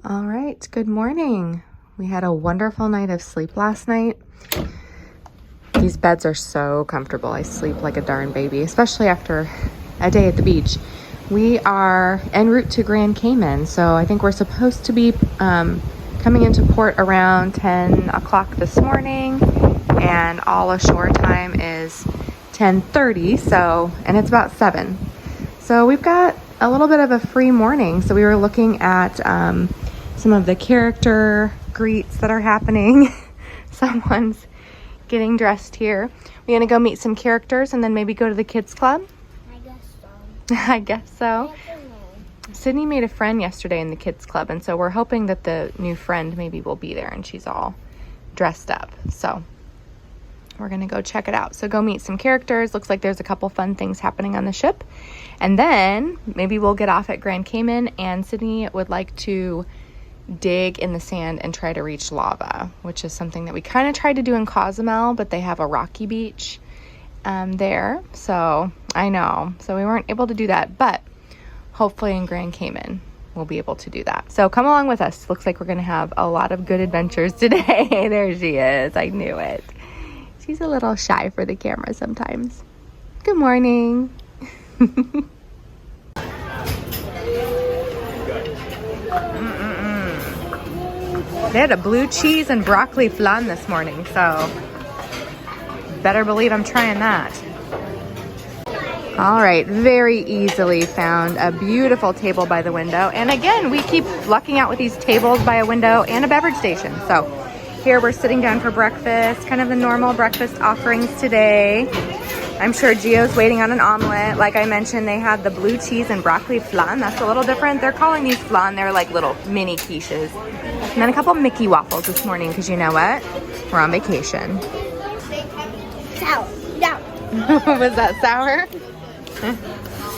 All right, good morning. We had a wonderful night of sleep last night. These beds are so comfortable. I sleep like a darn baby, especially after a day at the beach. We are en route to Grand Cayman, so I think we're supposed to be coming into port around 10 o'clock this morning, and all ashore time is 10:30, and it's about 7. So we've got a little bit of a free morning, so we were looking at some of the character greets that are happening. Someone's getting dressed here. We're gonna go meet some characters and then maybe go to the kids club. I guess so. I guess so. Sydney made a friend yesterday in the kids club, and so we're hoping that the new friend maybe will be there and she's all dressed up. So we're gonna go check it out. So go meet some characters. Looks like there's a couple fun things happening on the ship. And then maybe we'll get off at Grand Cayman, and Sydney would like to dig in the sand and try to reach lava, which is something that we kind of tried to do in Cozumel, but they have a rocky beach there. So I know, so we weren't able to do that, but hopefully in Grand Cayman we'll be able to do that. So come along with us. Looks like we're gonna have a lot of good adventures today. There she is. I knew it. She's a little shy for the camera sometimes. Good morning. They had a blue cheese and broccoli flan this morning, so better believe I'm trying that. All right, very easily found a beautiful table by the window. And again, we keep lucking out with these tables by a window and a beverage station. So here we're sitting down for breakfast, kind of the normal breakfast offerings today. I'm sure Gio's waiting on an omelet. Like I mentioned, they had the blue cheese and broccoli flan. That's a little different. They're calling these flan. They're like little mini quiches. And then a couple Mickey waffles this morning, because you know what? We're on vacation. Sour. No. Was that sour?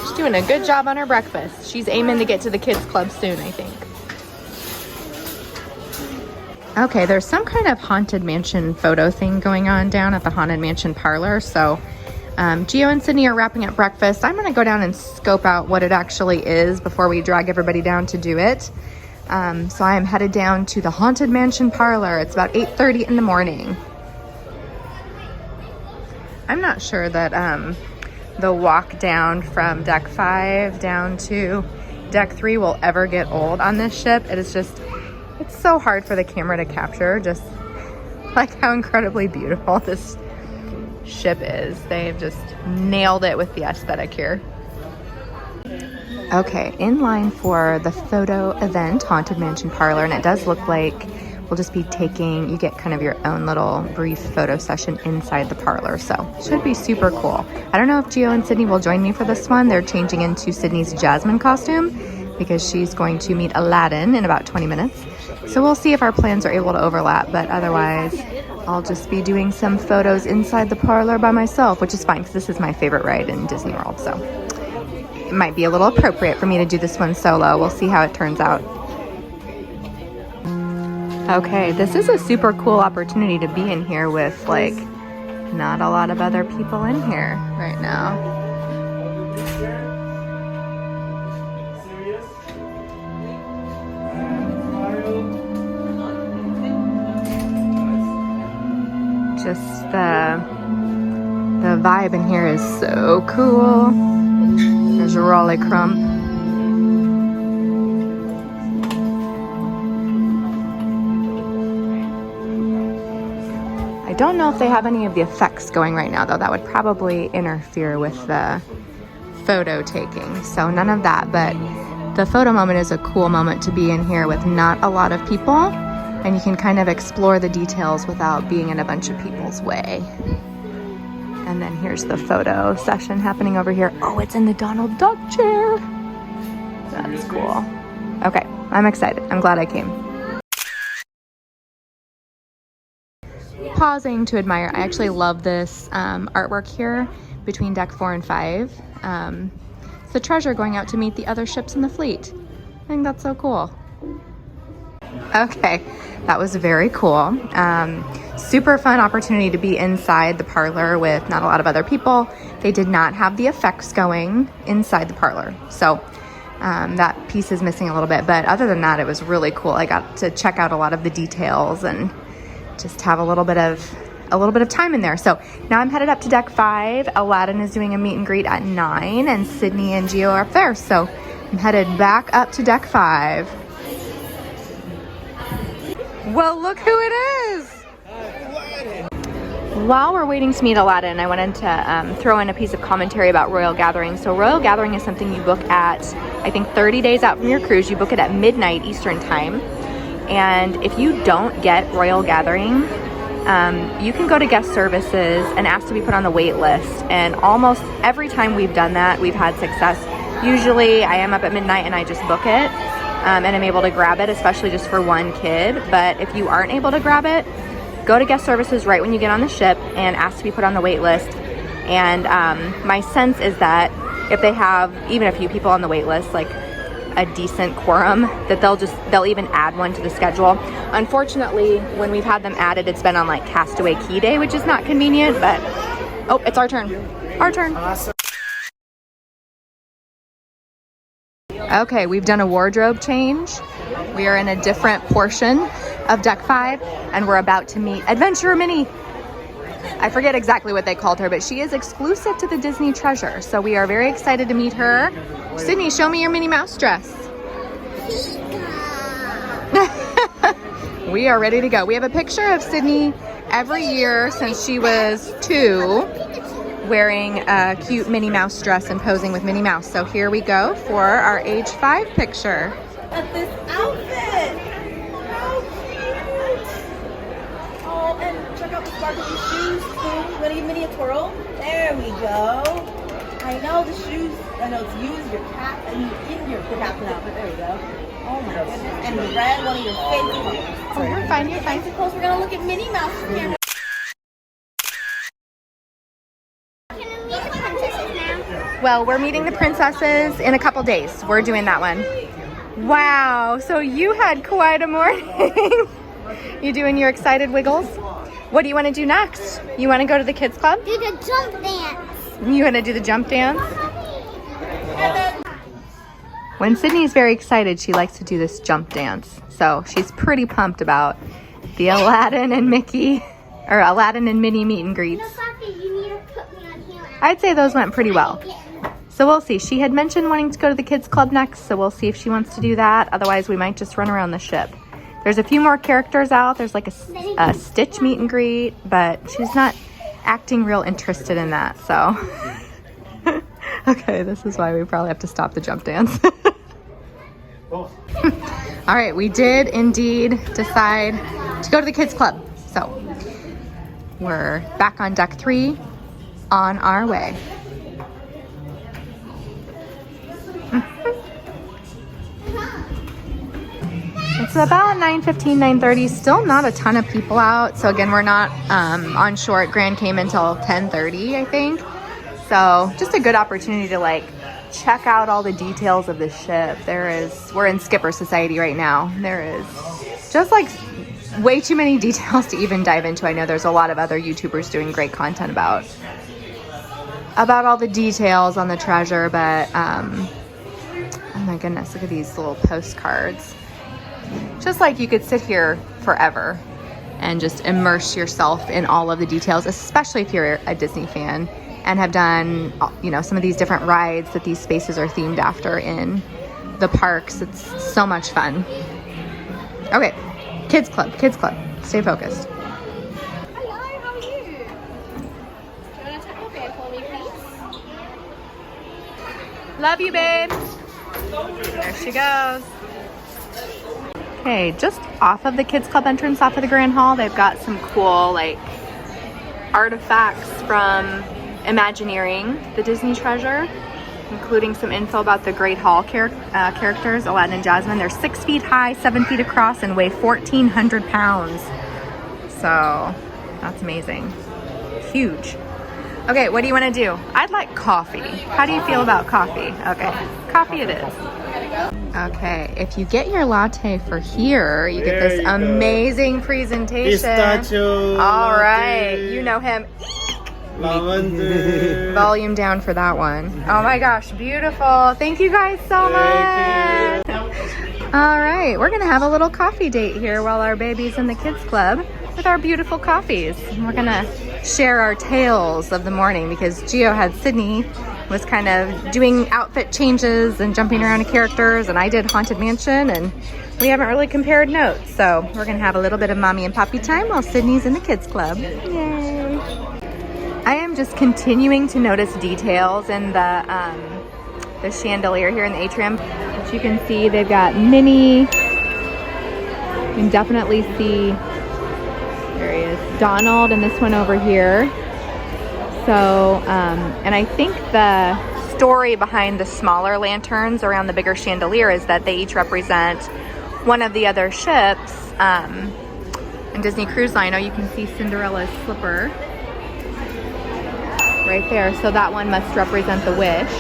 She's doing a good job on her breakfast. She's aiming to get to the kids club soon, I think. Okay, there's some kind of haunted mansion photo thing going on down at the haunted mansion parlor. So Gio and Sydney are wrapping up breakfast. I'm gonna go down and scope out what it actually is before we drag everybody down to do it. So I am headed down to the haunted mansion parlor. It's about 8:30 in the morning. I'm not sure that the walk down from deck 5 down to deck 3 will ever get old on this ship. It is just, it's so hard for the camera to capture just like how incredibly beautiful this ship is. They've just nailed it with the aesthetic here. Okay, in line for the photo event, Haunted Mansion Parlor, and it does look like we'll just be taking, you get kind of your own little brief photo session inside the parlor, so should be super cool. I don't know if Gio and Sydney will join me for this one. They're changing into Sydney's Jasmine costume because she's going to meet Aladdin in about 20 minutes. So we'll see if our plans are able to overlap, but otherwise I'll just be doing some photos inside the parlor by myself, which is fine because this is my favorite ride in Disney World, so it might be a little appropriate for me to do this one solo. We'll see how it turns out. Okay, this is a super cool opportunity to be in here with like not a lot of other people in here right now. Just the vibe in here is so cool. There's Raleigh Crump. I don't know if they have any of the effects going right now, though. That would probably interfere with the photo taking. So none of that, but the photo moment is a cool moment to be in here with not a lot of people, and you can kind of explore the details without being in a bunch of people's way. And then here's the photo session happening over here. Oh, it's in the Donald Duck chair. That's cool. Okay, I'm excited. I'm glad I came. Pausing to admire. I actually love this artwork here between deck 4 and 5. It's the treasure going out to meet the other ships in the fleet. I think that's so cool. Okay, that was very cool. Super fun opportunity to be inside the parlor with not a lot of other people. They did not have the effects going inside the parlor. So That piece is missing a little bit, but other than that, it was really cool. I got to check out a lot of the details and just have a little bit of time in there. So now I'm headed up to deck 5. Aladdin is doing a meet and greet at 9, and Sydney and Gio are up there. So I'm headed back up to deck 5. Well, look who it is. While we're waiting to meet Aladdin, I wanted to throw in a piece of commentary about Royal Gathering. So Royal Gathering is something you book at, I think, 30 days out from your cruise. You book it at midnight Eastern time. And if you don't get Royal Gathering, you can go to guest services and ask to be put on the wait list. And almost every time we've done that, we've had success. Usually I am up at midnight and I just book it and I'm able to grab it, especially just for one kid. But if you aren't able to grab it, go to guest services right when you get on the ship and ask to be put on the wait list. And my sense is that if they have even a few people on the wait list, like a decent quorum, that they'll even add one to the schedule. Unfortunately, when we've had them added, it's been on like Castaway Key Day, which is not convenient, but oh, it's our turn. Our turn. Awesome. Okay, we've done a wardrobe change. We are in a different portion of deck 5 and we're about to meet Adventure Minnie. I forget exactly what they called her, but she is exclusive to the Disney Treasure. So we are very excited to meet her. Sydney, show me your Minnie Mouse dress. We are ready to go. We have a picture of Sydney every year since she was 2, wearing a cute Minnie Mouse dress and posing with Minnie Mouse. So here we go for our age 5 picture. At this outfit. How cute. Oh, and check out the sparkly shoes too. You want to give Minnie a twirl? There we go. I know the shoes. I know it's used your cap and in your captain outfit. There we go. Oh my goodness. And the red, one of your favorite colors. Oh, you're fine. You're fine. Close. We're gonna look at Minnie Mouse from here. Can we meet the princesses now? Well, we're meeting the princesses in a couple days. We're doing that one. Wow, so you had quite a morning. You doing your excited wiggles? What do you want to do next? You want to go to the kids club? Do the jump dance. You want to do the jump dance? When Sydney is very excited, she likes to do this jump dance. So she's pretty pumped about the Aladdin and Mickey, or Aladdin and Minnie meet and greets. No, Poppy, you need to put me on here. I'd say those went pretty well. So we'll see. She had mentioned wanting to go to the kids club next, so we'll see if she wants to do that. Otherwise, we might just run around the ship. There's a few more characters out. There's like a Stitch meet and greet, but she's not acting real interested in that, so. Okay, this is why we probably have to stop the jump dance. All right, we did indeed decide to go to the kids club. So we're back on deck 3 on our way. It's about 9:15, 9:30. Still not a ton of people out. So again, we're not on shore at Grand Cayman until 10:30, I think. So just a good opportunity to like check out all the details of the ship. We're in Skipper Society right now. There is just like way too many details to even dive into. I know there's a lot of other YouTubers doing great content about all the details on the treasure, but oh my goodness, look at these little postcards. Just like you could sit here forever and just immerse yourself in all of the details, especially if you're a Disney fan and have done, you know, some of these different rides that these spaces are themed after in the parks. It's so much fun. Okay, kids club, stay focused. Hello, how are you? Do you want to tap your bear for me, please? Love you, babe. There she goes. Okay, just off of the kids club entrance, off of the Grand Hall, they've got some cool like artifacts from Imagineering the Disney Treasure, including some info about the Great Hall characters, Aladdin and Jasmine. They're 6 feet high, 7 feet across, and weigh 1,400 pounds. So that's amazing. Huge. Okay, what do you want to do? I'd like coffee. How do you feel about coffee? Okay, coffee it is. Okay, if you get your latte for here, you get this amazing presentation. Pistachio All right, latte. you know him. Lavender. Volume down for that one. Oh my gosh, beautiful. Thank you guys so much. All right, we're gonna have a little coffee date here while our baby's in the kids club with our beautiful coffees. And we're gonna share our tales of the morning because Gio had Sydney was kind of doing outfit changes and jumping around to characters, and I did Haunted Mansion, and we haven't really compared notes. So we're gonna have a little bit of mommy and poppy time while Sydney's in the kids club. Yay. I am just continuing to notice details in the chandelier here in the atrium. As you can see, they've got Minnie. You can definitely see, there he is, Donald, and this one over here. So, and I think the story behind the smaller lanterns around the bigger chandelier is that they each represent one of the other ships. In Disney Cruise Line, you can see Cinderella's slipper right there. So that one must represent the Wish,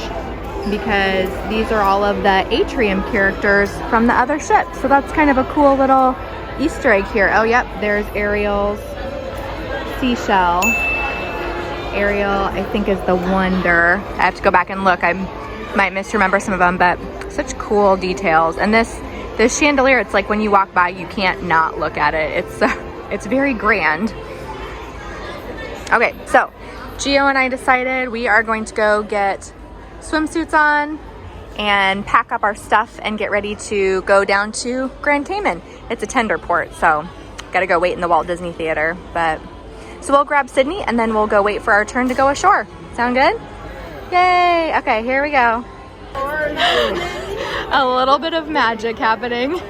because these are all of the atrium characters from the other ships. So that's kind of a cool little Easter egg here. Oh, yep, there's Ariel's seashell. Ariel, I think, is the Wonder. I have to go back and look. I might misremember some of them, but such cool details. And this chandelier, it's like when you walk by, you can't not look at it. It's very grand. Okay, so Gio and I decided we are going to go get swimsuits on and pack up our stuff and get ready to go down to Grand Cayman. It's a tender port, so gotta go wait in the Walt Disney Theater. But so we'll grab Sydney and then we'll go wait for our turn to go ashore. Sound good? Yay! Okay, here we go. A little bit of magic happening.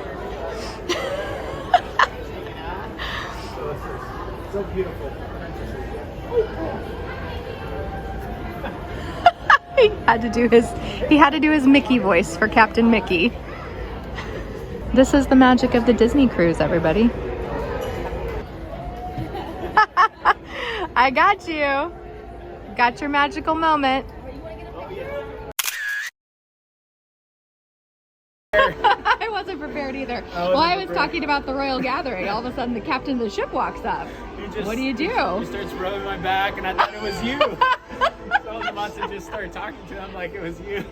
So beautiful. He had to do his Mickey voice for Captain Mickey. This is the magic of the Disney cruise, everybody. I got you. Got your magical moment. I wasn't prepared either. I was talking about the royal gathering. All of a sudden, the captain of the ship walks up. What do you do? He starts rubbing my back, and I thought it was you. So I was about to just start talking to him like it was you.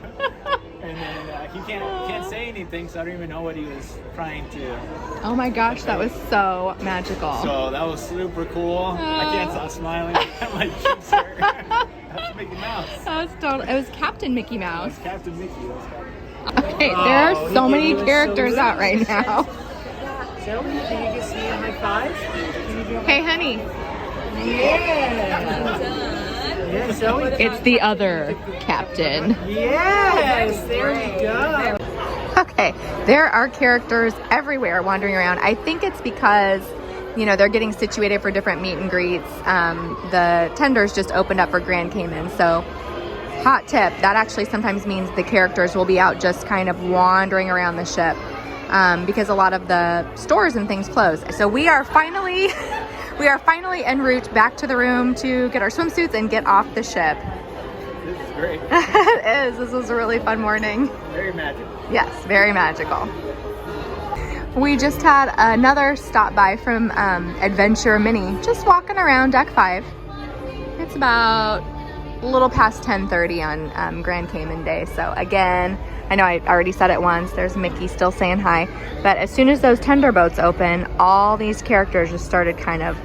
And then he can't say anything, so I don't even know what he was trying to. Oh my gosh, that was so magical. So that was super cool. I can't stop smiling. My cheeks hurt. That's Mickey Mouse. That was total. It was Captain Mickey Mouse. That's Captain Mickey. Okay, there are so many characters out right now. Shelby, can you just give me a high five? Hey, honey. Yeah. Yeah, Shelby. It's the other captain. Yes, there we go. Okay, there are characters everywhere wandering around. I think it's because, they're getting situated for different meet and greets. The tenders just opened up for Grand Cayman, so hot tip, that actually sometimes means the characters will be out just kind of wandering around the ship because a lot of the stores and things close. So we are finally en route back to the room to get our swimsuits and get off the ship. This is great. It is. This was a really fun morning. Very magical. Yes, very magical. We just had another stop by from Adventure Minnie, just walking around deck 5. It's about a little past 10:30 on Grand Cayman Day. So again, I know I already said it once, there's Mickey still saying hi, but as soon as those tender boats open, all these characters just started kind of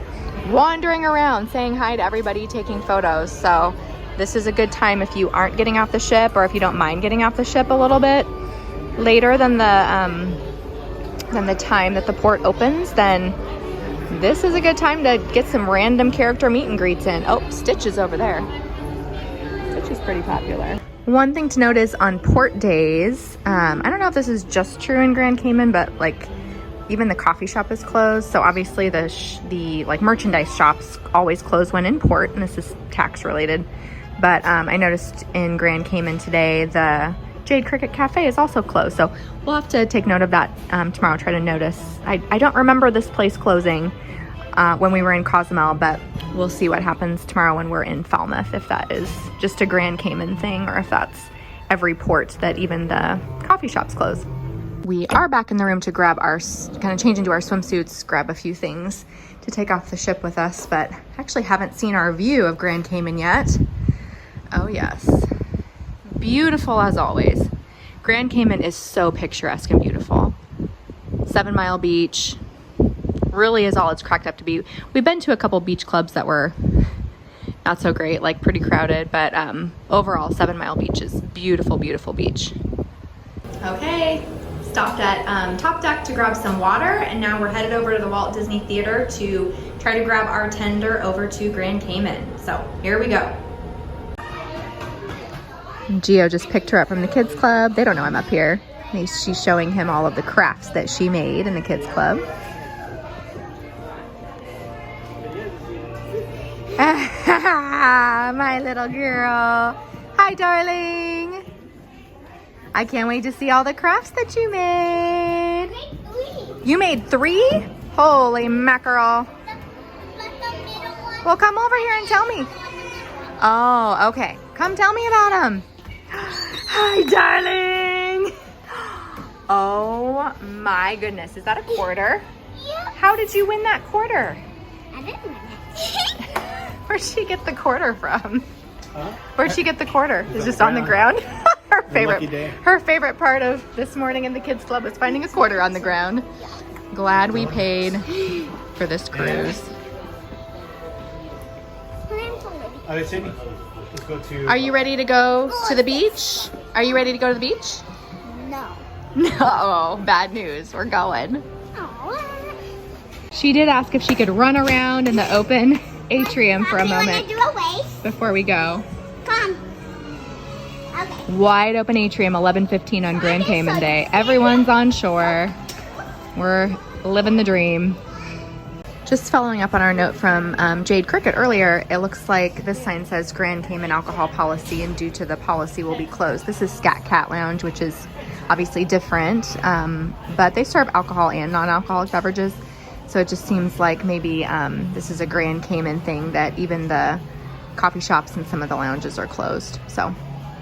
wandering around saying hi to everybody, taking photos. So this is a good time if you aren't getting off the ship, or if you don't mind getting off the ship a little bit later than the time that the port opens, then this is a good time to get some random character meet and greets in. Oh, Stitch is over there. Stitch is pretty popular. One thing to note is on port days, I don't know if this is just true in Grand Cayman, but even the coffee shop is closed. So obviously the merchandise shops always close when in port, and this is tax related. But I noticed in Grand Cayman today, the Jade Cricket Cafe is also closed. So we'll have to take note of that tomorrow, try to notice. I don't remember this place closing when we were in Cozumel, but we'll see what happens tomorrow when we're in Falmouth, if that is just a Grand Cayman thing or if that's every port that even the coffee shops close. we are back in the room to grab our, kind of change into our swimsuits, grab a few things to take off the ship with us, but actually haven't seen our view of Grand Cayman yet. Oh yes, beautiful as always. Grand Cayman is so picturesque and beautiful. 7 Mile Beach really is all it's cracked up to be. We've been to a couple beach clubs that were not so great, like pretty crowded, but overall 7 Mile Beach is beautiful, beautiful beach. Okay, stopped at Top Deck to grab some water, and now we're headed over to the Walt Disney Theater to try to grab our tender over to Grand Cayman. So here we go. Gio just picked her up from the kids club. They don't know I'm up here. She's showing him all of the crafts that she made in the kids club. My little girl. Hi, darling. I can't wait to see all the crafts that you made. You made 3? Holy mackerel. Well, come over here and tell me. Oh, okay. Come tell me about them. Hi, darling. Oh my goodness. Is that a quarter? Yeah. How did you win that quarter? I didn't win it. Where'd she get the quarter from? Huh? Where'd she get the quarter? It's on just the on the ground. Lucky day. Her favorite part of this morning in the kids club was finding a quarter on the ground. Glad we paid for this cruise. Sydney, let's go to... Are you ready to go to the beach? Are you ready to go to the beach? No. No, bad news. We're going. Oh. She did ask if she could run around in the open atrium for a moment Do a wave. before we go. Come. Okay. Wide open atrium, 11:15 on Grand Cayman Day. Everyone's on shore. We're living the dream. Just following up on our note from Jade Cricket earlier, it looks like this sign says Grand Cayman alcohol policy, and due to the policy will be closed. This is Scat Cat Lounge, which is obviously different, but they serve alcohol and non-alcoholic beverages. So it just seems like maybe this is a Grand Cayman thing, that even the coffee shops and some of the lounges are closed. So,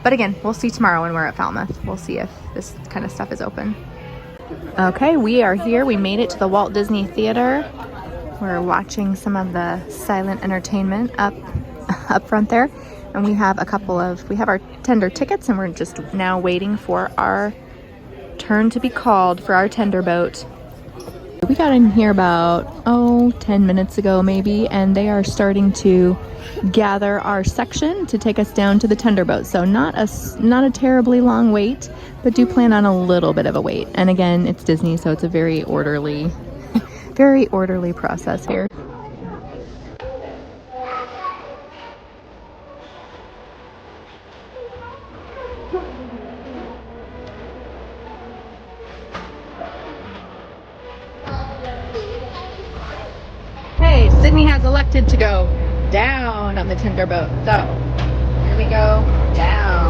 but again, we'll see tomorrow when we're at Falmouth. We'll see if this kind of stuff is open. Okay, we are here. We made it to the Walt Disney Theater. We're watching some of the silent entertainment up front there. And we have our tender tickets, and we're just now waiting for our turn to be called for our tender boat. We got in here about 10 minutes ago maybe, and they are starting to gather our section to take us down to the tender boat. So not a terribly long wait, but do plan on a little bit of a wait. And again, it's Disney, so it's a very orderly process here. Hey, Sydney has elected to go down on the tender boat. So, here we go, down.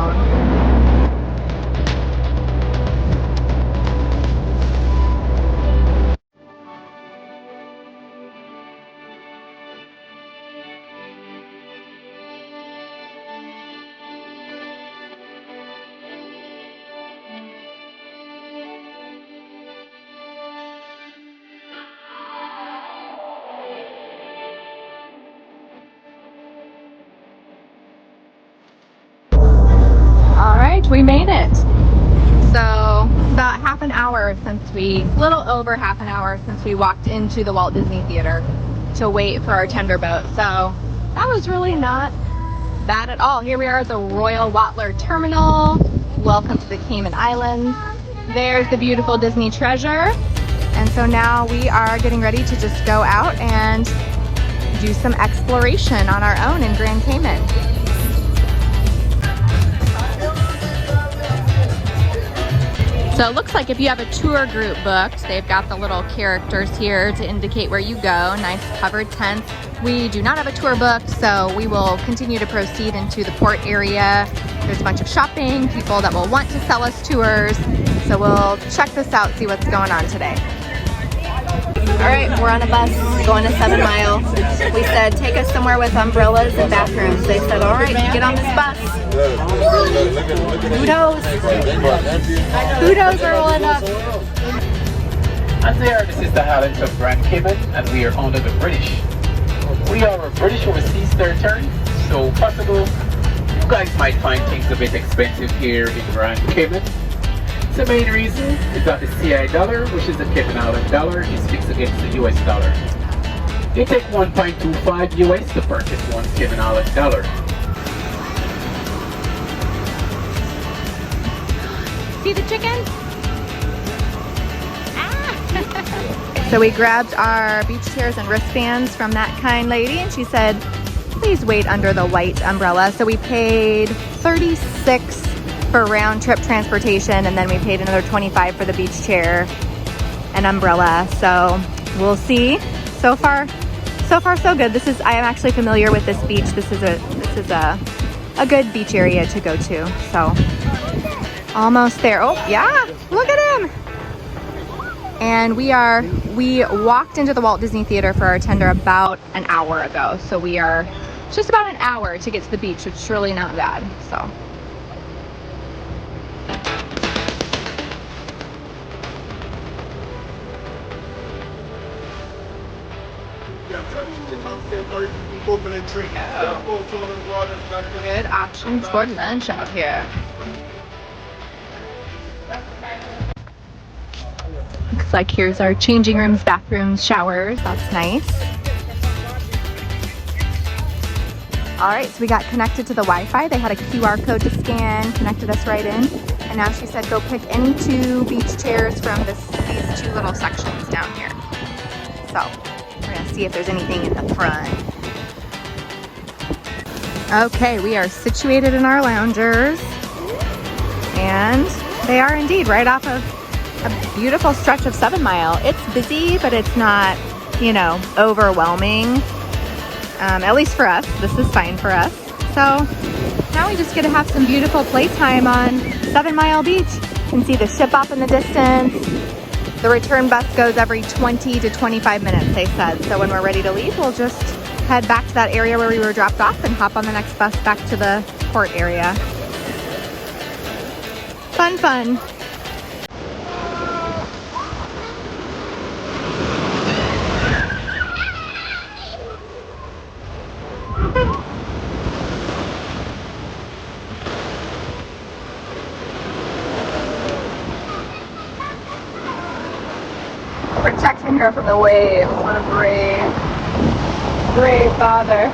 We made it. So about little over half an hour since we walked into the Walt Disney Theater to wait for our tender boat. So that was really not bad at all. Here we are at the Royal Watler Terminal. Welcome to the Cayman Islands. There's the beautiful Disney treasure. And so now we are getting ready to just go out and do some exploration on our own in Grand Cayman. So it looks like if you have a tour group booked, they've got the little characters here to indicate where you go. Nice covered tents. We do not have a tour booked, so we will continue to proceed into the port area. There's a bunch of shopping, people that will want to sell us tours. So we'll check this out, see what's going on today. All right, we're on a bus going to 7 Mile. We said, take us somewhere with umbrellas and bathrooms. They said, all right, get on this bus. Kudos. Kudos are rolling up. And there, this is the Highlands of Grand Cayman, and we are under the British. We are a British overseas territory, so possible you guys might find things a bit expensive here in Grand Cayman. The main reason is that the CI dollar, which is the Cayman Island dollar, is fixed against the US dollar. You take 1.25 US to purchase one Cayman Island dollar. See the chicken? So we grabbed our beach chairs and wristbands from that kind lady, and she said, please wait under the white umbrella. So we paid $36 for round trip transportation, and then we paid another $25 for the beach chair and umbrella. So we'll see. So far so good. I am actually familiar with this beach. This is a good beach area to go to. So almost there. Oh yeah, look at him. And we walked into the Walt Disney Theater for our tender about an hour ago. So we are just about an hour to get to the beach, which is really not bad. So. Good options for lunch out here. Looks like here's our changing rooms, bathrooms, showers. That's nice. All right, so we got connected to the Wi-Fi. They had a QR code to scan, connected us right in. And now she said go pick any 2 beach chairs from these 2 little sections down here. So we're gonna see if there's anything in the front. Okay, we are situated in our loungers. And they are indeed right off of a beautiful stretch of 7 Mile. It's busy, but it's not, you know, overwhelming. At least for us. This is fine for us. So now we just get to have some beautiful playtime on 7 Mile Beach. You can see the ship up in the distance. The return bus goes every 20 to 25 minutes, they said. So when we're ready to leave, we'll just head back to that area where we were dropped off and hop on the next bus back to the port area. Fun, fun. Protecting her from the waves. What a brave father.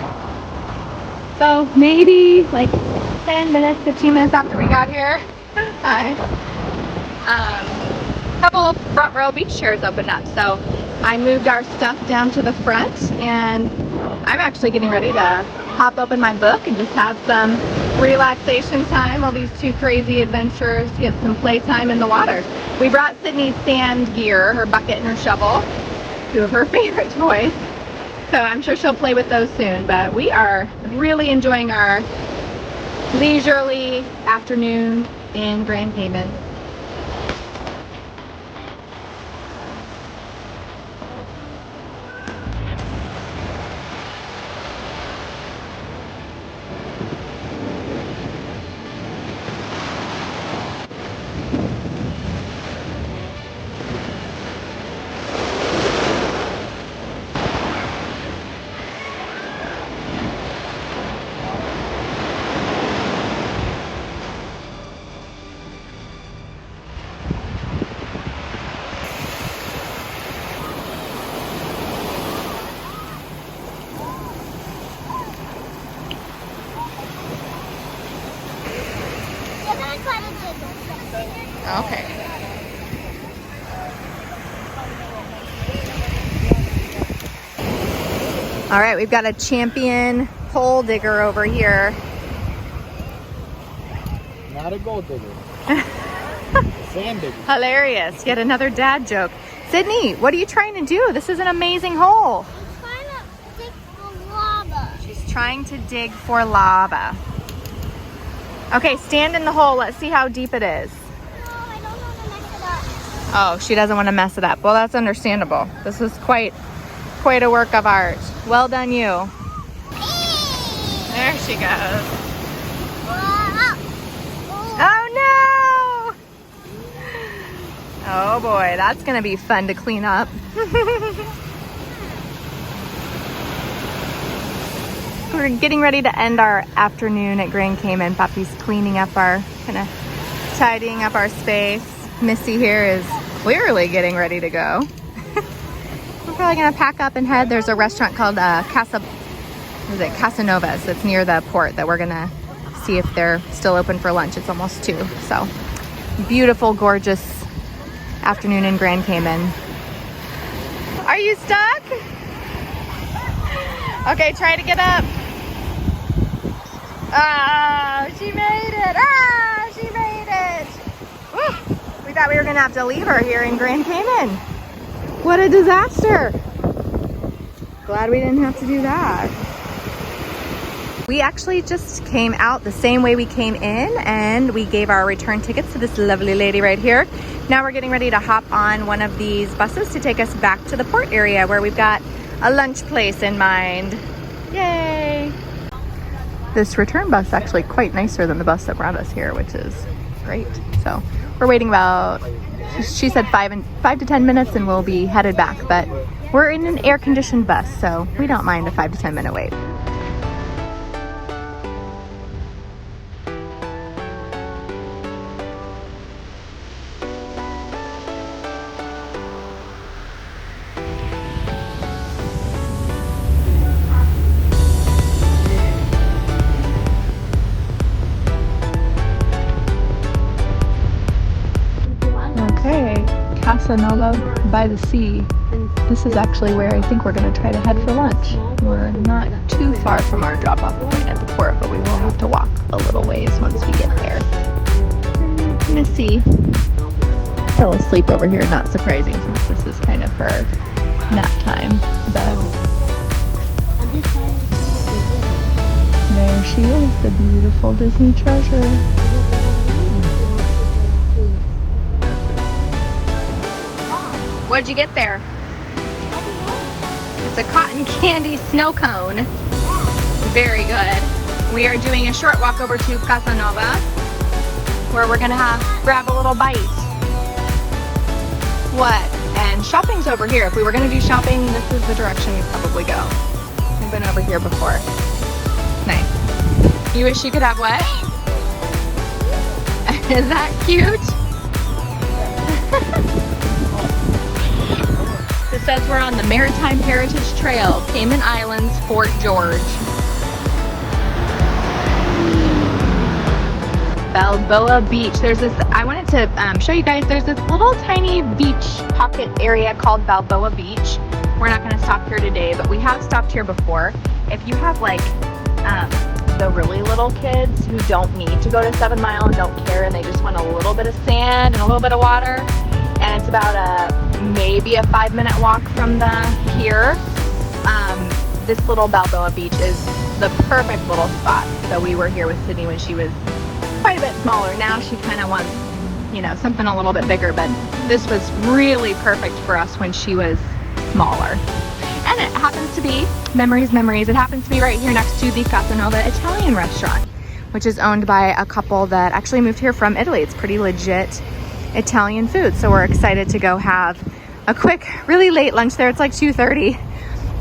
So maybe like 10 minutes, 15 minutes after we got here, a couple of front row beach chairs opened up. So I moved our stuff down to the front, and I'm actually getting ready to pop open my book and just have some relaxation time while these 2 crazy adventurers get some playtime in the water. We brought Sydney's sand gear, her bucket and her shovel, 2 of her favorite toys. So I'm sure she'll play with those soon, but we are really enjoying our leisurely afternoon in Grand Cayman. Okay. All right, we've got a champion pole digger over here. Not a gold digger. Sand digger. Hilarious. Yet another dad joke. Sydney, what are you trying to do? This is an amazing hole. I'm trying to dig for lava. She's trying to dig for lava. Okay, stand in the hole. Let's see how deep it is. No, I don't want to mess it up. Oh, she doesn't want to mess it up. Well, that's understandable. This was quite a work of art. Well done, you. There she goes. Oh no! Oh boy, that's gonna be fun to clean up. We're getting ready to end our afternoon at Grand Cayman. Papi's cleaning up kind of tidying up our space. Missy here is clearly getting ready to go. We're probably gonna pack up and head. There's a restaurant called Casa Nova. So it's near the port that we're gonna see if they're still open for lunch. It's almost 2. So beautiful, gorgeous afternoon in Grand Cayman. Are you stuck? Okay, try to get up. Ah, she made it. Ah, she made it. Woo. We thought we were gonna have to leave her here in Grand Cayman. What a disaster. Glad we didn't have to do that. We actually just came out the same way we came in, and we gave our return tickets to this lovely lady right here. Now we're getting ready to hop on one of these buses to take us back to the port area where we've got a lunch place in mind. Yay! This return bus is actually quite nicer than the bus that brought us here, which is great. So we're waiting about, she said 5 to 10 minutes and we'll be headed back, but we're in an air-conditioned bus, so we don't mind a 5 to 10 minute wait. Casa Nova by the sea. This is actually where I think we're going to try to head for lunch. We're not too far from our drop-off point at the port, but we will have to walk a little ways once we get there. Missy fell asleep over here, not surprising since this is kind of her nap time. But there she is, the beautiful Disney treasure. What'd you get there? It's a cotton candy snow cone. Very good. We are doing a short walk over to Casa Nova where we're gonna grab a little bite. What? And shopping's over here. If we were gonna do shopping, this is the direction we'd probably go. We've been over here before. Nice. You wish you could have what? Is that cute? It says we're on the Maritime Heritage Trail, Cayman Islands, Fort George. Balboa Beach. There's this, I wanted to show you guys, there's this little tiny beach pocket area called Balboa Beach. We're not gonna stop here today, but we have stopped here before. If you have like the really little kids who don't need to go to 7 Mile and don't care and they just want a little bit of sand and a little bit of water, and it's about maybe a 5-minute walk from the pier. This little Balboa Beach is the perfect little spot. So we were here with Sydney when she was quite a bit smaller. Now she kind of wants, you know, something a little bit bigger, but this was really perfect for us when she was smaller. And it happens to be, memories, it happens to be right here next to the Casa Nova Italian restaurant, which is owned by a couple that actually moved here from Italy. It's pretty legit Italian food. So we're excited to go have a quick, really late lunch there. It's like 2:30.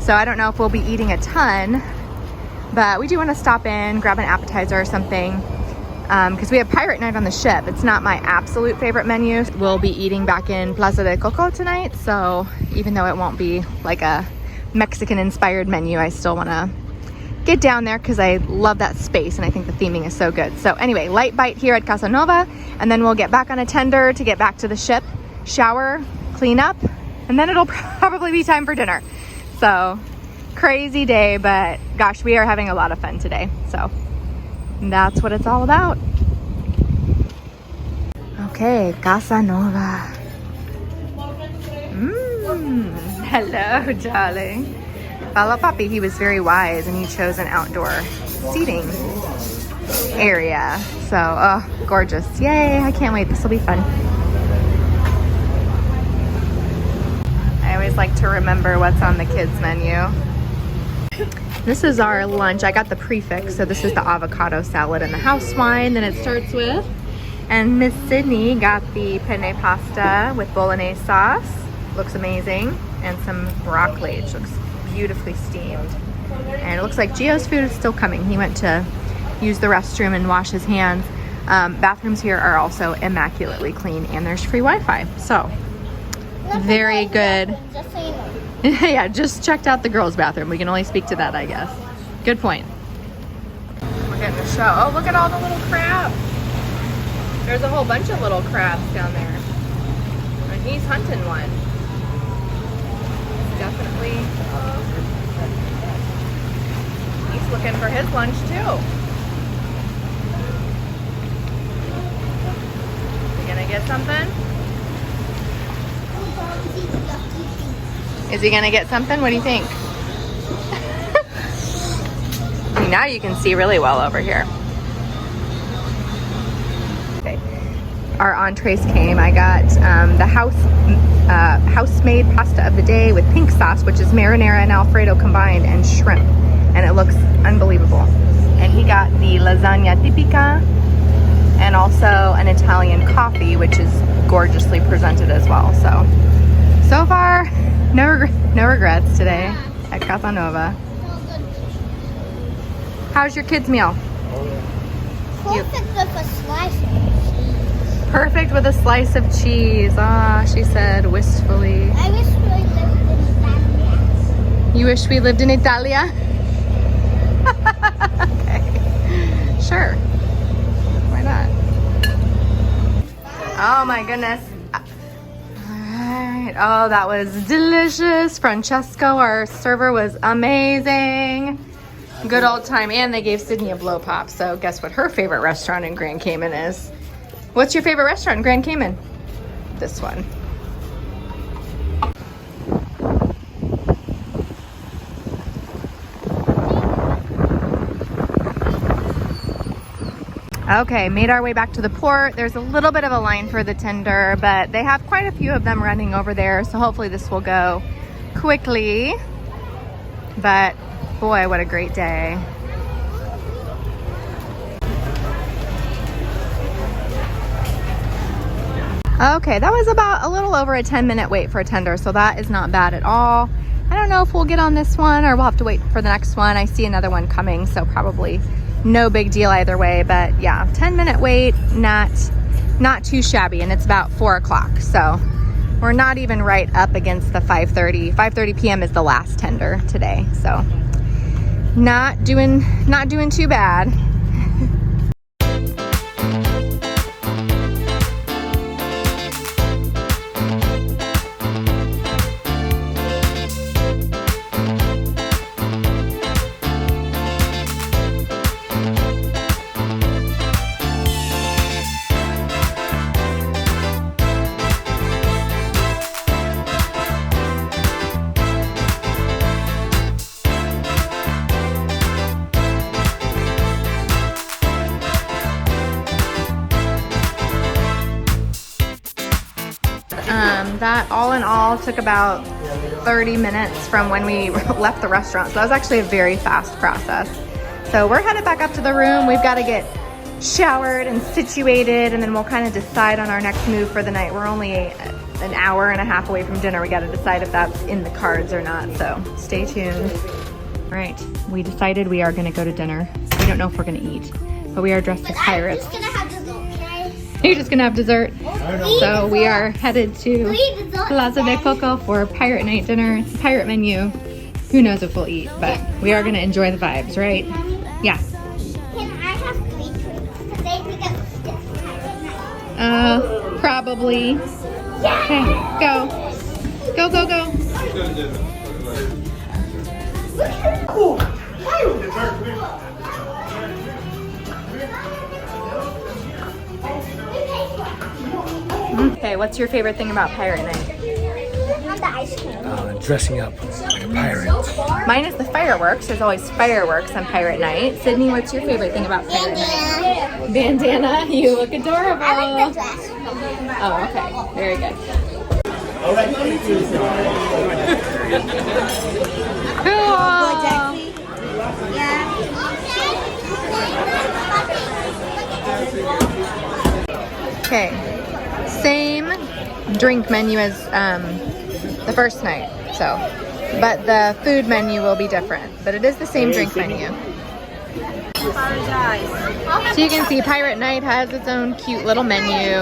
So I don't know if we'll be eating a ton, but we do want to stop in, grab an appetizer or something. Because we have pirate night on the ship. It's not my absolute favorite menu. We'll be eating back in Plaza de Coco tonight. So even though it won't be like a Mexican inspired menu, I still want to get down there because I love that space and I think the theming is so good. So anyway, light bite here at Casa Nova, and then we'll get back on a tender to get back to the ship, shower, clean up, and then it'll probably be time for dinner. So crazy day, but gosh, we are having a lot of fun today. So that's what it's all about. Okay, Casa Nova. Hello, darling. Follow Papi, he was very wise and he chose an outdoor seating area. So, oh, gorgeous. Yay, I can't wait. This will be fun. always like to remember what's on the kids menu. This is our lunch. I got the prefix, so this is the avocado salad and the house wine that it starts with. And Miss Sydney got the penne pasta with bolognese sauce. Looks amazing. And some broccoli, which looks beautifully steamed. And it looks like Gio's food is still coming. He went to use the restroom and wash his hands. Bathrooms here are also immaculately clean, and there's free Wi-Fi. So, very good. Just so you know. Yeah, just checked out the girls' bathroom. We can only speak to that, I guess. Good point. We're getting a show. Oh, look at all the little crabs. There's a whole bunch of little crabs down there. And he's hunting one. Definitely. He's looking for his lunch, too. Is he gonna get something? Is he gonna get something? What do you think? Now you can see really well over here. Okay. Our entrees came. I got the house-made pasta of the day with pink sauce, which is marinara and Alfredo combined, and shrimp. And it looks unbelievable. And he got the lasagna tipica and also an Italian coffee, which is gorgeously presented as well. So far, no regrets today at Casa Nova. How's your kids' meal? Perfect with a slice of cheese. Perfect with a slice of cheese. Ah, she said wistfully. I wish we lived in Italia. You wish we lived in Italia? Okay. Sure. Why not? Oh my goodness. Alright. Oh, that was delicious. Francesco, our server, was amazing. Good old time. And they gave Sydney a blow pop. So guess what her favorite restaurant in Grand Cayman is? What's your favorite restaurant in Grand Cayman? This one. Okay, made our way back to the port. There's a little bit of a line for the tender, but they have quite a few of them running over there, so hopefully this will go quickly. But boy, what a great day. Okay, that was about a little over a 10-minute wait for a tender, so that is not bad at all. I don't know if we'll get on this one or we'll have to wait for the next one. I see another one coming, so probably no big deal either way. But yeah, 10-minute wait, not too shabby, and it's about 4 o'clock, so we're not even right up against the 5:30 p.m. is the last tender today, so not doing too bad. That all in all took about 30 minutes from when we left the restaurant. So that was actually a very fast process. So we're headed back up to the room. We've got to get showered and situated, and then we'll kind of decide on our next move for the night. We're only an hour and a half away from dinner. We got to decide if that's in the cards or not. So stay tuned. All right, we decided we are going to go to dinner. We don't know if we're going to eat, but we are dressed as pirates. You're just gonna have dessert. So we are headed to Plaza de Coco for pirate night dinner. It's a pirate menu. Who knows if we'll eat, but we are gonna enjoy the vibes, right? Yeah. Can I have 3 drinks? Because they think it's pirate night. Probably. Okay, go. Go, go, go. Okay, what's your favorite thing about pirate night? On the ice cream. Dressing up like a pirate. Mine is the fireworks. There's always fireworks on pirate night. Sydney, what's your favorite thing about pirate night? Bandana. You look adorable. I like the dress. Oh, okay. Very good. Okay, same drink menu as the first night, so, but the food menu will be different, but it is the same drink menu. So you can see Pirate Night has its own cute little menu.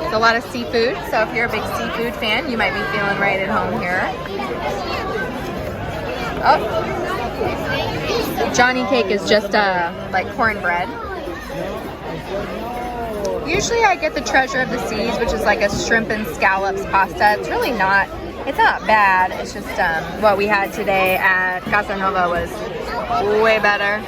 It's a lot of seafood, so if you're a big seafood fan, you might be feeling right at home here. Oh, Johnny cake is just like cornbread. Usually I get the Treasure of the Seas, which is like a shrimp and scallops pasta. It's really not, it's not bad. It's just what we had today at Casa Nova was way better.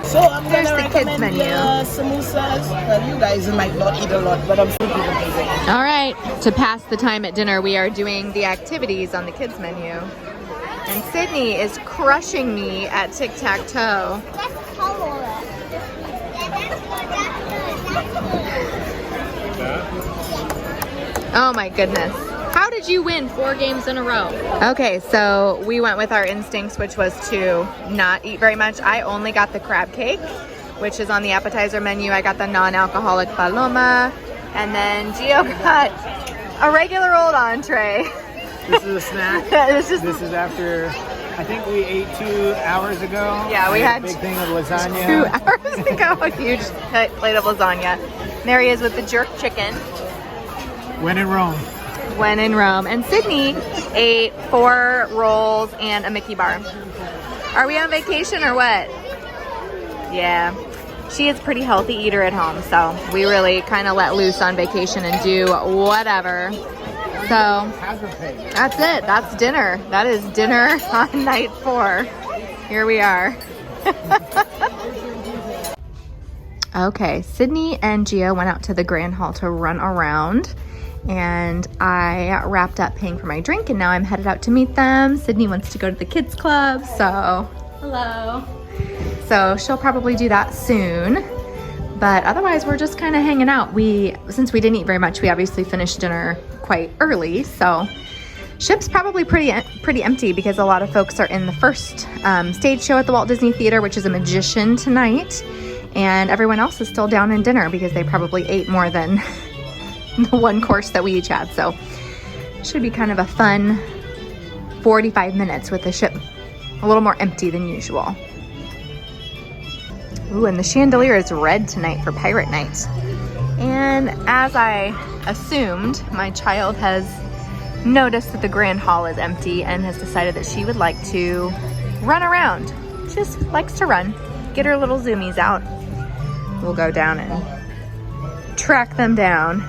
So I'm Here's gonna the kids recommend menu. Samosas. Well, you guys might not eat a lot, but I'm still giving it. All right, to pass the time at dinner, we are doing the activities on the kids menu. And Sydney is crushing me at tic-tac-toe. Oh my goodness. How did you win 4 games in a row? Okay, so we went with our instincts, which was to not eat very much. I only got the crab cake, which is on the appetizer menu. I got the non-alcoholic paloma, and then Gio got a regular old entree. This is a snack. This is after, I think we ate 2 hours ago. Yeah, we had a big thing of lasagna. 2 hours ago, a huge plate of lasagna. There he is with the jerk chicken. When in Rome. When in Rome. And Sydney ate 4 rolls and a Mickey bar. Are we on vacation or what? Yeah. She is a pretty healthy eater at home, so we really kind of let loose on vacation and do whatever. So that's it. That's dinner. That is dinner on night 4. Here we are. Okay, Sydney and Gio went out to the Grand Hall to run around, and I wrapped up paying for my drink, and now I'm headed out to meet them. Sydney wants to go to the kids club, so hello. So she'll probably do that soon, but otherwise we're just kind of hanging out. Since we didn't eat very much, we obviously finished dinner quite early, so ship's probably pretty empty because a lot of folks are in the first stage show at the Walt Disney Theater, which is a magician tonight, and everyone else is still down in dinner because they probably ate more than the 1 course that we each had. So should be kind of a fun 45 minutes with the ship a little more empty than usual. Ooh, and the chandelier is red tonight for Pirate Night. And as I assumed, my child has noticed that the Grand Hall is empty and has decided that she would like to run around. She just likes to run. Get her little zoomies out. We'll go down and track them down.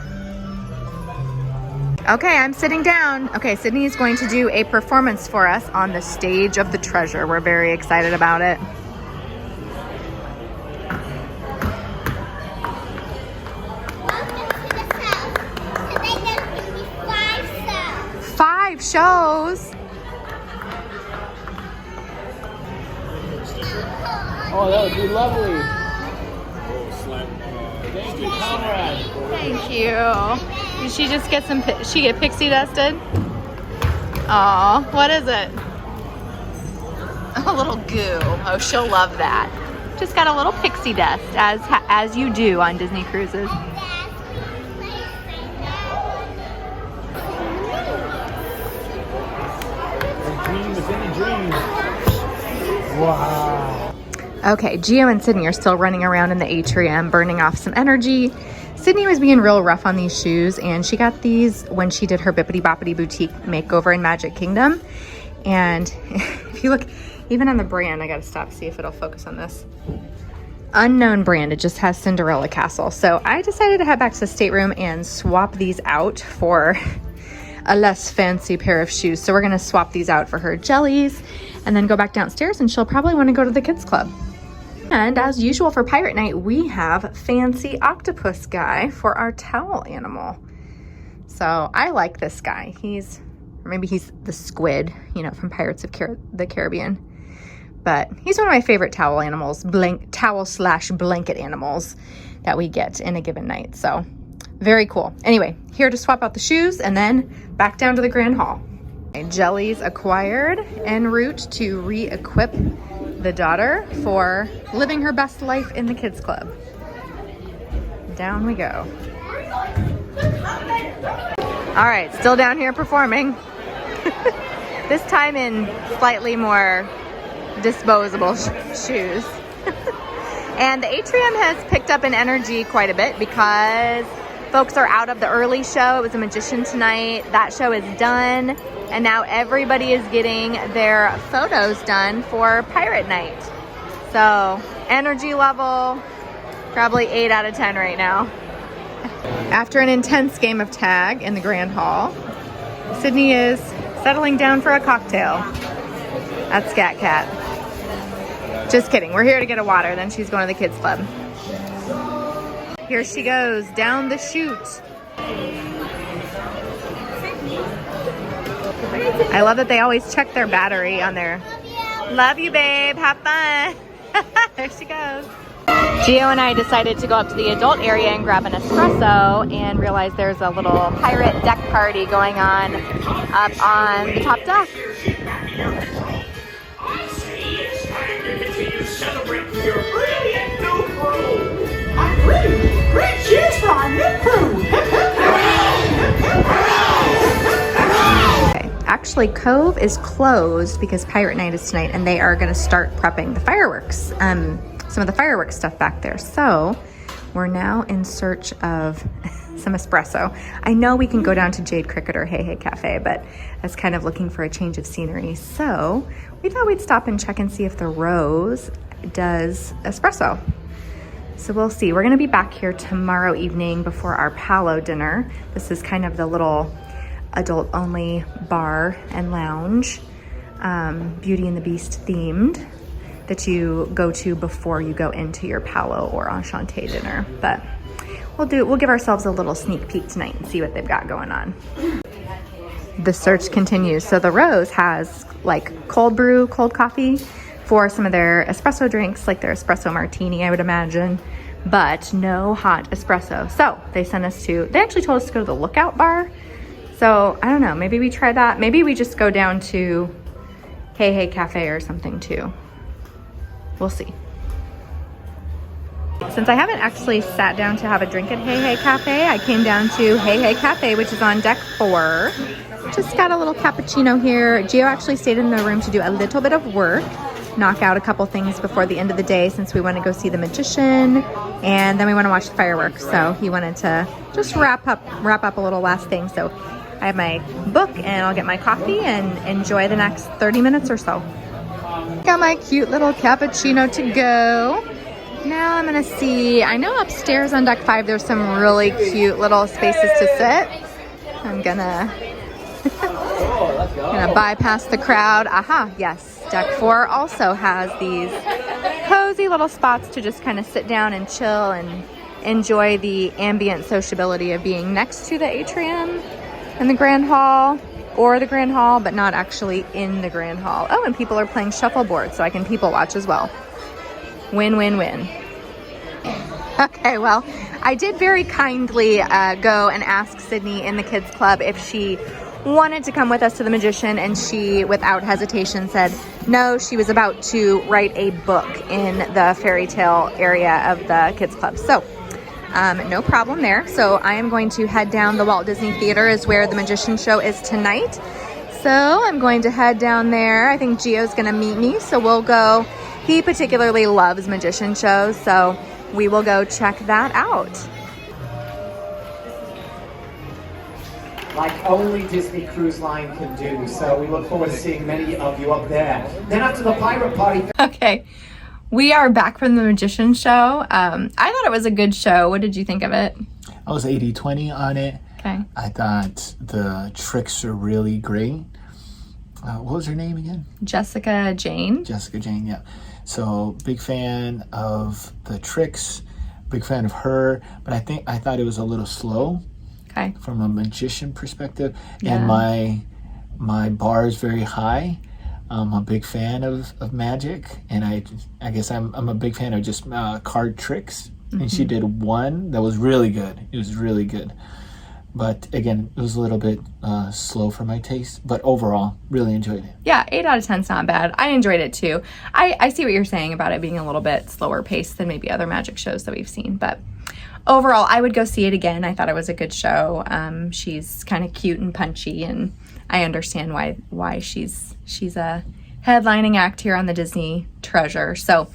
Okay, I'm sitting down. Okay, Sydney is going to do a performance for us on the stage of the treasure. We're very excited about it. Welcome to the South. Today there's going to be 5 shows. 5 shows? Oh, that would be lovely. Thank you, Conrad. Thank you. Did she just get she get pixie dusted? Aw, what is it? A little goo. Oh, she'll love that. Just got a little pixie dust, as you do on Disney cruises. Dream within a dream. Wow. Okay, Gio and Sydney are still running around in the atrium, burning off some energy. Sydney was being real rough on these shoes, and she got these when she did her Bippity Boppity Boutique makeover in Magic Kingdom. And if you look, even on the brand, I gotta stop, see if it'll focus on this. Unknown brand, it just has Cinderella Castle. So I decided to head back to the stateroom and swap these out for a less fancy pair of shoes. So we're gonna swap these out for her jellies and then go back downstairs, and she'll probably wanna go to the kids club. And as usual for Pirate Night, we have Fancy Octopus Guy for our towel animal. So I like this guy. Or maybe he's the squid, you know, from Pirates of the Caribbean. But he's one of my favorite towel animals, towel/blanket animals that we get in a given night. So very cool. Anyway, here to swap out the shoes and then back down to the Grand Hall. Jellies acquired en route to re-equip the daughter for living her best life in the kids club. down we go. All right, still down here performing. This time in slightly more disposable shoes. And the atrium has picked up in energy quite a bit because folks are out of the early show. It was a magician tonight. That show is done. And now everybody is getting their photos done for Pirate Night. So energy level, probably 8 out of 10 right now. After an intense game of tag in the Grand Hall, Sydney is settling down for a cocktail at Scat Cat. Just kidding, we're here to get a water, then she's going to the kids club. Here she goes, down the chute. I love that they always check their battery on their... Love you, babe, have fun. There she goes. Gio and I decided to go up to the adult area and grab an espresso and realize there's a little pirate deck party going on up on the top deck. Great cheers for our new crew! Okay, actually Cove is closed because Pirate Night is tonight and they are going to start prepping the fireworks. Some of the fireworks stuff back there. So we're now in search of some espresso. I know we can go down to Jade Cricket or Hey Hey Cafe, but I was kind of looking for a change of scenery. So we thought we'd stop and check and see if the Rose does espresso. So we'll see. We're gonna be back here tomorrow evening before our Palo dinner. This is kind of the little adult only bar and lounge, Beauty and the Beast themed, that you go to before you go into your Palo or Enchante dinner. But we'll give ourselves a little sneak peek tonight and see what they've got going on. The search continues. So the Rose has like cold brew, cold coffee for some of their espresso drinks, like their espresso martini, I would imagine, but no hot espresso. So they actually told us to go to the Lookout bar. So I don't know, maybe we try that. Maybe we just go down to Hey Hey Cafe or something too. We'll see. Since I haven't actually sat down to have a drink at Hey Hey Cafe, I came down to Hey Hey Cafe, which is on deck 4. Just got a little cappuccino here. Gio actually stayed in the room to do a little bit of work, knock out a couple things before the end of the day since we want to go see the magician and then we want to watch the fireworks. So he wanted to just wrap up a little last thing. So I have my book and I'll get my coffee and enjoy the next 30 minutes or so. Got my cute little cappuccino to go. Now I'm gonna see, I know upstairs on deck 5 there's some really cute little spaces to sit. I'm gonna bypass the crowd. Aha, yes, deck 4 also has these cozy little spots to just kind of sit down and chill and enjoy the ambient sociability of being next to the atrium and the Grand Hall, or the Grand Hall, but not actually in the Grand Hall. Oh, and people are playing shuffleboard, so I can people watch as well. Win, win, win. Okay, well, I did very kindly go and ask Sydney in the kids club if she wanted to come with us to the magician, and she, without hesitation, said no. She was about to write a book in the fairy tale area of the kids club. So no problem there. So I am going to head down. The Walt Disney Theater is where the magician show is tonight. So I'm going to head down there. I think Gio's gonna meet me, so we'll go. He particularly loves magician shows, so we will go check that out. Like only Disney Cruise Line can do. So we look forward to seeing many of you up there. Then after the pirate party. Okay, we are back from the magician show. I thought it was a good show. What did you think of it? I was 80-20 on it. Okay. I thought the tricks are really great. What was her name again? Jessica Jane. Jessica Jane, yeah. So big fan of the tricks, big fan of her, but I thought it was a little slow. Okay. From a magician perspective. Yeah. And my bar is very high. I'm a big fan of magic, and I guess I'm a big fan of just card tricks. Mm-hmm. And she did one that was really good. It was really good. But again, it was a little bit slow for my taste, but overall, really enjoyed it. Yeah, 8 out of 10 is not bad. I enjoyed it too. I see what you're saying about it being a little bit slower paced than maybe other magic shows that we've seen. But overall, I would go see it again. I thought it was a good show. She's kind of cute and punchy, and I understand why she's a headlining act here on the Disney Treasure. So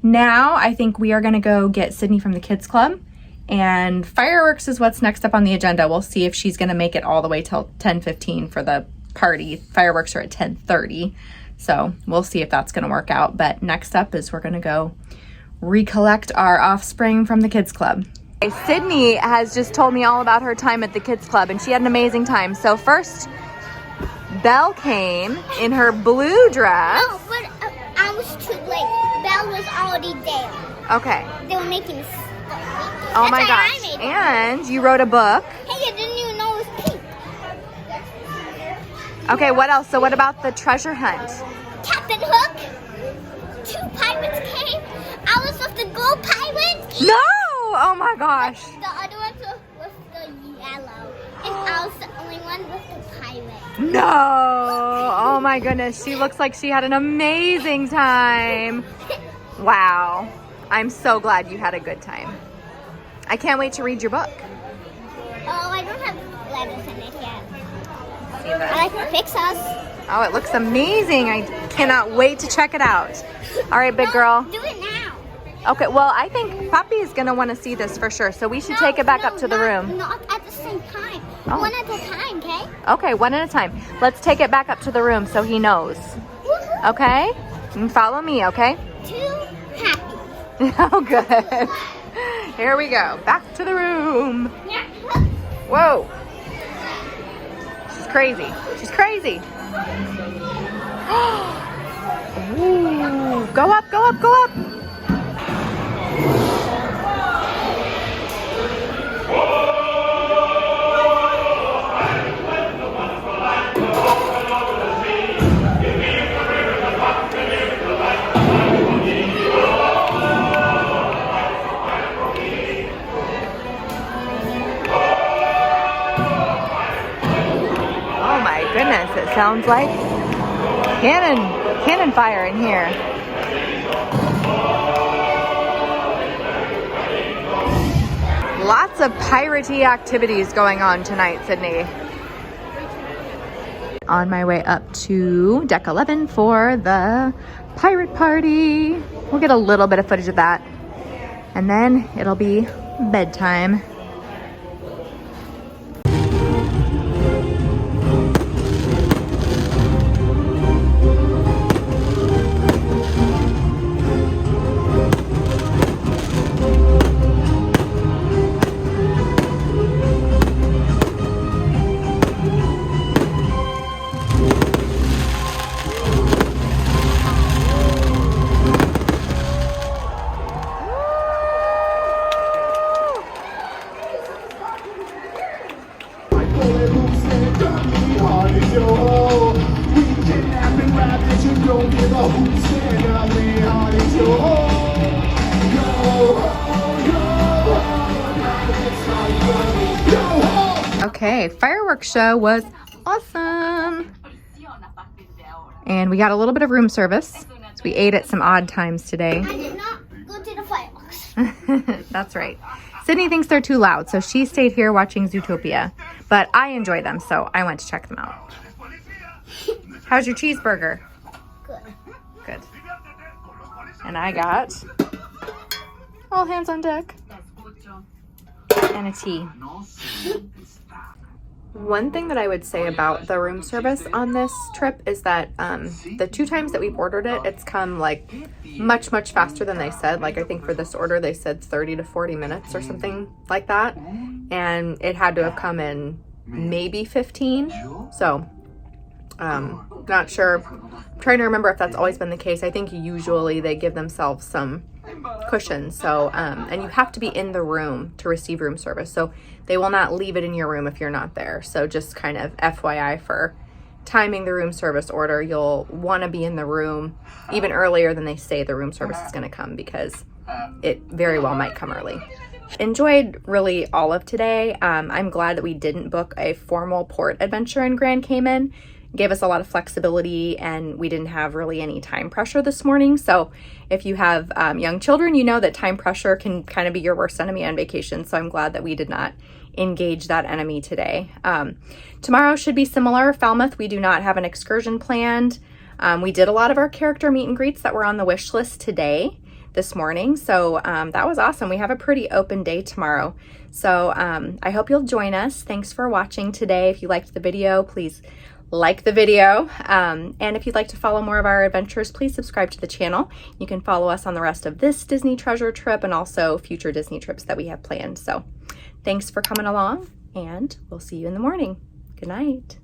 now I think we are going to go get Sydney from the Kids Club, and fireworks is what's next up on the agenda. We'll see if she's going to make it all the way till 10:15 for the party. Fireworks are at 10:30, so we'll see if that's going to work out. But next up is we're going to go recollect our offspring from the Kids Club. Sydney has just told me all about her time at the Kids Club, and she had an amazing time. So first, Belle came in her blue dress. No, but I was too late. Belle was already there. Okay. They were making. Oh my gosh. And you wrote a book. Hey, I didn't even know it was pink. Okay, what else? So what about the treasure hunt? Captain Hook. 2 pirates came. I was with the gold pirate. No! Oh my gosh. The other one was with the yellow. And I was the only one with the pirate. No! Oh my goodness. She looks like she had an amazing time. Wow. I'm so glad you had a good time. I can't wait to read your book. Oh, I don't have letters in it yet. I like the pictures. Oh, it looks amazing. I cannot wait to check it out. All right, big girl. Do it now. Okay, well, I think Poppy is going to want to see this for sure, so we should take it back up to the room. Not at the same time. Oh. One at a time, okay? Okay, one at a time. Let's take it back up to the room so he knows. Woohoo. Okay? And follow me, okay? Too happy. Oh, good. Here we go. Back to the room. Yeah. Whoa. She's crazy. She's crazy. Ooh. Go up, go up, go up. Oh my goodness, it sounds like cannon fire in here. Lots of piratey activities going on tonight, Sydney. On my way up to deck 11 for the pirate party. We'll get a little bit of footage of that, and then it'll be bedtime. Okay, fireworks show was awesome. And we got a little bit of room service. So we ate at some odd times today. I did not go to the fireworks. That's right. Sydney thinks they're too loud, so she stayed here watching Zootopia. But I enjoy them, so I went to check them out. How's your cheeseburger? Good. Good. And I got all hands on deck and a tea. One thing that I would say about the room service on this trip is that the 2 times that we've ordered it, it's come like much faster than they said. Like I think for this order they said 30 to 40 minutes or something like that, and it had to have come in maybe 15. So not sure. I'm trying to remember if that's always been the case. I think usually they give themselves some cushion. So and you have to be in the room to receive room service, so they will not leave it in your room if you're not there. So just kind of FYI for timing the room service order, you'll want to be in the room even earlier than they say the room service is going to come, because it very well might come early. Enjoyed really all of today. I'm glad that we didn't book a formal port adventure in Grand Cayman. gave us a lot of flexibility, and we didn't have really any time pressure this morning. So if you have young children, you know that time pressure can kind of be your worst enemy on vacation. So I'm glad that we did not engage that enemy today. Tomorrow should be similar. Falmouth, we do not have an excursion planned. We did a lot of our character meet and greets that were on the wish list today, this morning. So that was awesome. We have a pretty open day tomorrow. So I hope you'll join us. Thanks for watching today. If you liked the video, please like the video. And if you'd like to follow more of our adventures, please subscribe to the channel. You can follow us on the rest of this Disney treasure trip and also future Disney trips that we have planned. So thanks for coming along, and we'll see you in the morning. Good night.